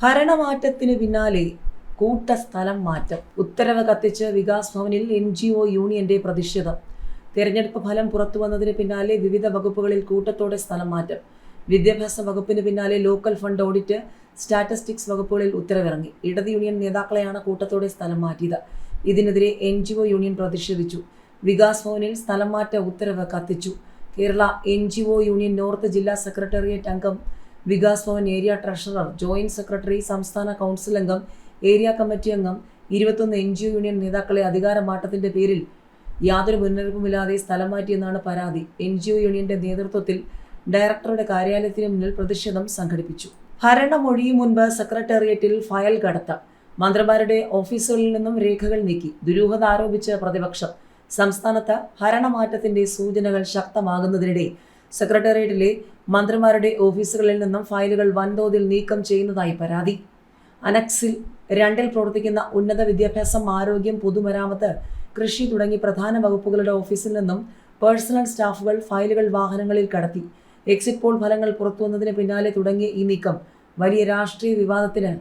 ഭരണമാറ്റത്തിന് പിന്നാലെ കൂട്ട സ്ഥലം മാറ്റം. ഉത്തരവ് കത്തിച്ച് വികാസ് ഭവനിൽ NGO യൂണിയന്റെ പ്രതിഷേധം. തെരഞ്ഞെടുപ്പ് ഫലം പുറത്തുവന്നതിന് പിന്നാലെ വിവിധ വകുപ്പുകളിൽ കൂട്ടത്തോടെ സ്ഥലം മാറ്റം. വിദ്യാഭ്യാസ വകുപ്പിന് പിന്നാലെ ലോക്കൽ ഫണ്ട് ഓഡിറ്റ്, സ്റ്റാറ്റിസ്റ്റിക്സ് വകുപ്പുകളിൽ ഉത്തരവിറങ്ങി. ഇടത് യൂണിയൻ നേതാക്കളെയാണ് കൂട്ടത്തോടെ സ്ഥലം മാറ്റിയത്. ഇതിനെതിരെ NGO യൂണിയൻ പ്രതിഷേധിച്ചു. വികാസ് ഭവനിൽ സ്ഥലം മാറ്റ ഉത്തരവ് കത്തിച്ചു. കേരള NGO യൂണിയൻ നോർത്ത് ജില്ലാ സെക്രട്ടേറിയറ്റ് അംഗം, Vikas Bhavan area treasurer, joint secretary, സംസ്ഥാന കൗൺസിൽ അംഗം, ഏരിയ കമ്മിറ്റി അംഗം, 21 NGO യൂണിയൻ നേതാക്കളെ അധികാരമാറ്റത്തിന്റെ പേരിൽ യാതൊരു മുന്നറിയിപ്പുമില്ലാതെ സ്ഥലം മാറ്റിയെന്നാണ് പരാതി. NGO യൂണിയന്റെ നേതൃത്വത്തിൽ ഡയറക്ടറുടെ കാര്യാലയത്തിന് മുന്നിൽ പ്രതിഷേധം സംഘടിപ്പിച്ചു. ഭരണമൊഴിയും മുൻപ് സെക്രട്ടേറിയറ്റിൽ ഫയൽ കടത്തം. മന്ത്രിമാരുടെ ഓഫീസുകളിൽ നിന്നും രേഖകൾ നീക്കി. ദുരൂഹത ആരോപിച്ച് പ്രതിപക്ഷം. സംസ്ഥാനത്ത് ഭരണമാറ്റത്തിന്റെ സൂചനകൾ ശക്തമാകുന്നതിനിടെ സെക്രട്ടേറിയറ്റിലെ മന്ത്രിമാരുടെ ഓഫീസുകളിൽ നിന്നും ഫയലുകൾ വൻതോതിൽ നീക്കം ചെയ്യുന്നതായി പരാതി. അനക്സിൽ 2 പ്രവർത്തിക്കുന്ന ഉന്നത വിദ്യാഭ്യാസം, ആരോഗ്യം, പൊതുമരാമത്ത്, കൃഷി തുടങ്ങി പ്രധാന വകുപ്പുകളുടെ ഓഫീസിൽ നിന്നും പേഴ്സണൽ സ്റ്റാഫുകൾ ഫയലുകൾ വാഹനങ്ങളിൽ കടത്തി. എക്സിറ്റ് പോൾ ഫലങ്ങൾ പുറത്തുവന്നതിന് പിന്നാലെ തുടങ്ങിയ ഈ നീക്കം വലിയ രാഷ്ട്രീയ വിവാദത്തിന്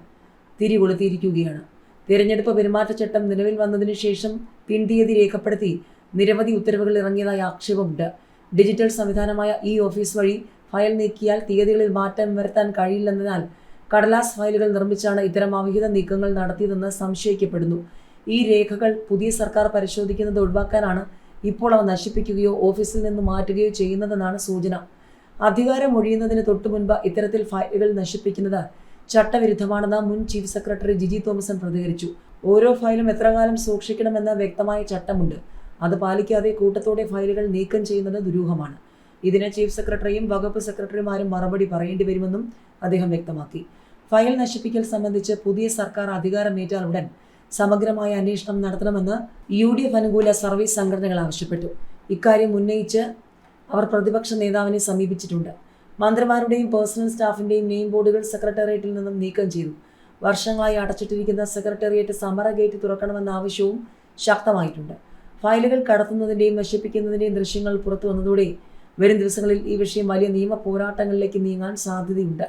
തിരികൊളുത്തിയിരിക്കുകയാണ്. തിരഞ്ഞെടുപ്പ് പെരുമാറ്റച്ചട്ടം നിലവിൽ വന്നതിനു ശേഷം പിൻതീയതി രേഖപ്പെടുത്തി നിരവധി ഉത്തരവുകൾ ഇറങ്ങിയതായി ആക്ഷേപമുണ്ട്. ഡിജിറ്റൽ സംവിധാനമായ ഈ ഓഫീസ് വഴി ഫയൽ നീക്കിയാൽ തീയതികളിൽ മാറ്റം വരുത്താൻ കഴിയില്ലെന്നതിനാൽ കടലാസ് ഫയലുകൾ നിർമ്മിച്ചാണ് ഇത്തരം അവിഹിത നീക്കങ്ങൾ നടത്തിയതെന്ന് സംശയിക്കപ്പെടുന്നു. ഈ രേഖകൾ പുതിയ സർക്കാർ പരിശോധിക്കുന്നത് ഒഴിവാക്കാനാണ് ഇപ്പോൾ അവ നശിപ്പിക്കുകയോ ഓഫീസിൽ നിന്ന് മാറ്റുകയോ ചെയ്യുന്നതെന്നാണ് സൂചന. അധികാരം ഒഴിയുന്നതിന് തൊട്ടുമുൻപ് ഇത്തരത്തിൽ ഫയലുകൾ നശിപ്പിക്കുന്നത് ചട്ടവിരുദ്ധമാണെന്ന് മുൻ ചീഫ് സെക്രട്ടറി ജിജി തോമസൻ പ്രതികരിച്ചു. ഓരോ ഫയലും എത്ര കാലം സൂക്ഷിക്കണമെന്ന് വ്യക്തമായ ചട്ടമുണ്ട്. അത് പാലിക്കാതെ കൂട്ടത്തോടെ ഫയലുകൾ നീക്കം ചെയ്യുന്നത് ദുരൂഹമാണ്. ഇതിന് ചീഫ് സെക്രട്ടറിയും വകുപ്പ് സെക്രട്ടറിമാരും മറുപടി പറയേണ്ടി വരുമെന്നും അദ്ദേഹം വ്യക്തമാക്കി. ഫയൽ നശിപ്പിക്കൽ സംബന്ധിച്ച് പുതിയ സർക്കാർ അധികാരമേറ്റാൽ ഉടൻ സമഗ്രമായ അന്വേഷണം നടത്തണമെന്ന് UDF അനുകൂല സർവീസ് സംഘടനകൾ ആവശ്യപ്പെട്ടു. ഇക്കാര്യം ഉന്നയിച്ച് അവർ പ്രതിപക്ഷ നേതാവിനെ സമീപിച്ചിട്ടുണ്ട്. മന്ത്രിമാരുടെയും പേഴ്സണൽ സ്റ്റാഫിന്റെയും നെയിം ബോർഡുകൾ സെക്രട്ടേറിയറ്റിൽ നിന്നും നീക്കം ചെയ്തു. വർഷങ്ങളായി അടച്ചിട്ടിരിക്കുന്ന സെക്രട്ടേറിയറ്റ് സമര ഗേറ്റ് തുറക്കണമെന്ന ആവശ്യവും ശക്തമായിട്ടുണ്ട്. ഫയലുകൾ കടത്തുന്നതിന്റെയും നശിപ്പിക്കുന്നതിന്റെയും ദൃശ്യങ്ങൾ പുറത്തു വന്നതോടെ വരും ദിവസങ്ങളിൽ ഈ വിഷയം വലിയ നിയമ പോരാട്ടങ്ങളിലേക്ക് നീങ്ങാൻ സാധ്യതയുണ്ട്.